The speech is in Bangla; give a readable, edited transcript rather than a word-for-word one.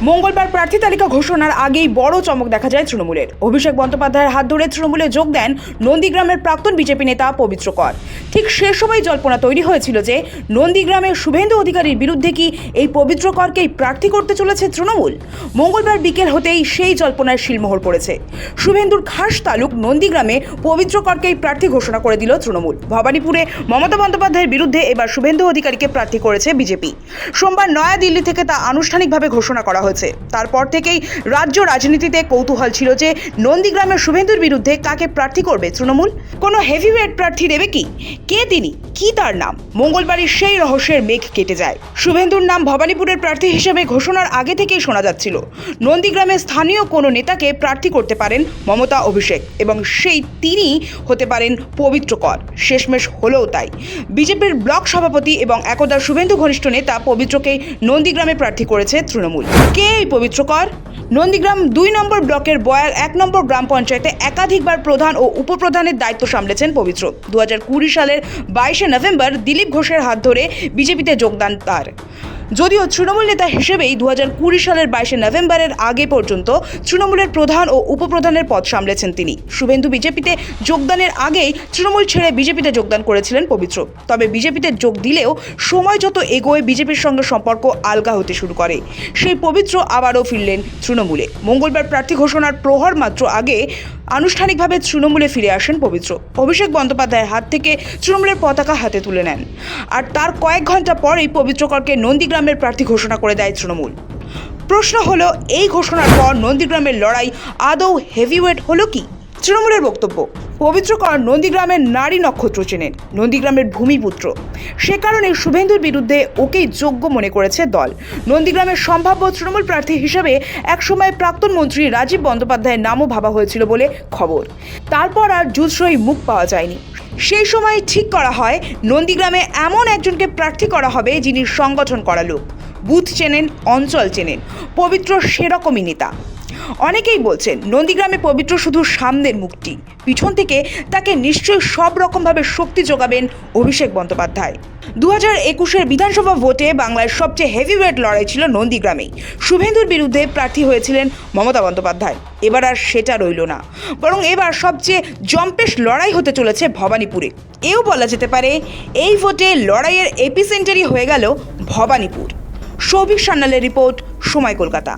মঙ্গলবার প্রার্থী তালিকা ঘোষণার আগেই বড় চমক দেখা যায় তৃণমূলের। অভিষেক বন্দ্যোপাধ্যায়ের হাত ধরে তৃণমূলে যোগ দেন নন্দীগ্রামের প্রাক্তন বিজেপি নেতা পবিত্র কর। ঠিক সে সময় জল্পনা তৈরি হয়েছিল যে নন্দীগ্রামের শুভেন্দু অধিকারীর বিরুদ্ধে কি এই পবিত্র করকেই প্রার্থী করতে চলেছে তৃণমূল। মঙ্গলবার বিকেল হতেই সেই জল্পনায় শিলমোহর পড়েছে। শুভেন্দুর খাস তালুক নন্দীগ্রামে পবিত্র করকেই প্রার্থী ঘোষণা করে দিল তৃণমূল। ভবানীপুরে মমতা বন্দ্যোপাধ্যায়ের বিরুদ্ধে এবার শুভেন্দু অধিকারীকে প্রার্থী করেছে বিজেপি। সোমবার নয়াদিল্লি থেকে তা আনুষ্ঠানিকভাবে ঘোষণা করা হয়েছে। তারপর থেকেই রাজ্য রাজনীতিতে কৌতূহল ছিল যে নন্দীগ্রামের শুভেন্দুর বিরুদ্ধে কাকে প্রার্থী করবে তৃণমূল। কোনো হেভিওয়েট প্রার্থী দেবে কি, কে তিনি, কি তার নাম। মঙ্গলবারই সেই রহস্যের মেঘ কেটে যায়। শুভেন্দুর নাম ভবানীপুরের প্রার্থী হিসেবে ঘোষণার আগে থেকেই শোনা যাচ্ছিল। নন্দীগ্রামে স্থানীয় কোনো নেতাকে প্রার্থী করতে পারেন মমতা, অভিষেক, এবং সেই তিনি হতে পারেন পবিত্র কর। শেষমেশ হলেও তাই। বিজেপির ব্লক সভাপতি এবং একদা শুভেন্দু ঘনিষ্ঠ নেতা পবিত্রকে নন্দীগ্রামে প্রার্থী করেছে তৃণমূল। কে এই পবিত্র কর? নন্দীগ্রাম 2 নম্বর ব্লকের বয়াল 1 নম্বর গ্রাম পঞ্চায়েতে একাধিকবার প্রধান ও উপপ্রধানের দায়িত্ব সামলেছেন পবিত্র। 2020 সালের 22শে নভেম্বর দিলীপ ঘোষের হাত ধরে বিজেপিতে যোগদান তার। যদিও তৃণমূল নেতা হিসেবেই 2020 সালের 22শে নভেম্বরের আগে পর্যন্ত তৃণমূলের প্রধান ও উপপ্রধানের পদ সামলেছেন তিনি। শুভেন্দু বিজেপিতে যোগদানের আগেই তৃণমূল ছেড়ে বিজেপিতে যোগদান করেছিলেন পবিত্র। তবে বিজেপিতে যোগ দিলেও সময় যত এগোয় বিজেপির সঙ্গে সম্পর্ক আলগা হতে শুরু করে। সেই পবিত্র আবারও ফিরলেন তৃণমূলে। মঙ্গলবার প্রার্থী ঘোষণার প্রহর মাত্র আগে আনুষ্ঠানিকভাবে তৃণমূলে ফিরে আসেন পবিত্র। অভিষেক বন্দ্যোপাধ্যায়ের হাত থেকে তৃণমূলের পতাকা হাতে তুলে নেন। আর তার কয়েক ঘন্টা পরেই পবিত্র করকে নন্দীগ্রামের প্রার্থী ঘোষণা করে দেয় তৃণমূল। প্রশ্ন হলো, এই ঘোষণার পর নন্দীগ্রামের লড়াই আদৌ হেভিওয়েট হলো কি? তৃণমূলের বক্তব্য, পবিত্র কর নন্দীগ্রামের নারী নক্ষত্র চেনেন, নন্দীগ্রামের ভূমিপুত্র। সে কারণে শুভেন্দুর বিরুদ্ধে ওকেই যোগ্য মনে করেছে দল। নন্দীগ্রামের সম্ভাব্য তৃণমূল প্রার্থী হিসেবে একসময় প্রাক্তন মন্ত্রী রাজীব বন্দ্যোপাধ্যায়ের নামও ভাবা হয়েছিল বলে খবর। তারপর আর জুৎসই মুখ পাওয়া যায়নি। সেই সময় ঠিক করা হয় নন্দীগ্রামে এমন একজনকে প্রার্থী করা হবে যিনি সংগঠন করা লোক, বুথ চেনেন, অঞ্চল চেনেন। পবিত্র সেরকমই নেতা। অনেকেই বলছেন নন্দীগ্রামে পবিত্র শুধু সামনের মুখটি, পিছন থেকে তাকে নিশ্চয়ই সব রকমভাবে শক্তি যোগাবেন অভিষেক বন্দ্যোপাধ্যায়। 2021-এর বিধানসভা ভোটে বাংলার সবচেয়ে হেভিওয়েট লড়াই ছিল নন্দীগ্রামেই। শুভেন্দুর বিরুদ্ধে প্রার্থী হয়েছিলেন মমতা বন্দ্যোপাধ্যায়। এবার আর সেটা রইল না, বরং এবার সবচেয়ে জম্পেশ লড়াই হতে চলেছে ভবানীপুরে। এও বলা যেতে পারে এই ভোটে লড়াইয়ের এপিসেন্টারই হয়ে গেল ভবানীপুর। সৌভিক সান্যালের রিপোর্ট, সময় কলকাতা।